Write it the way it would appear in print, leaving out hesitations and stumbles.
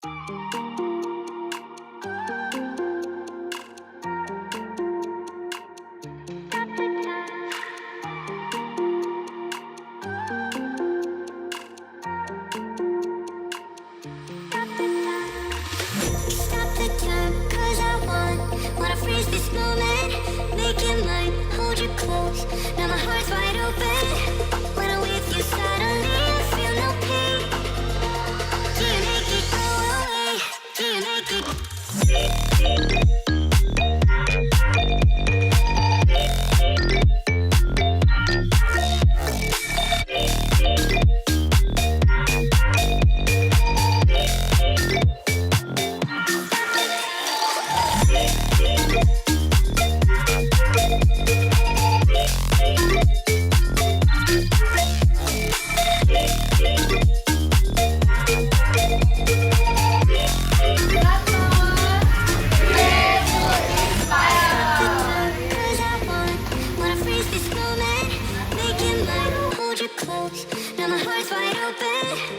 Stop the time, 'cause I wanna freeze this moment. Make it mine, hold you close. Now my heart's wide open. When I'm with you, suddenly I feel no pain. Do you make it go away? Do you make it? Now my heart's wide open.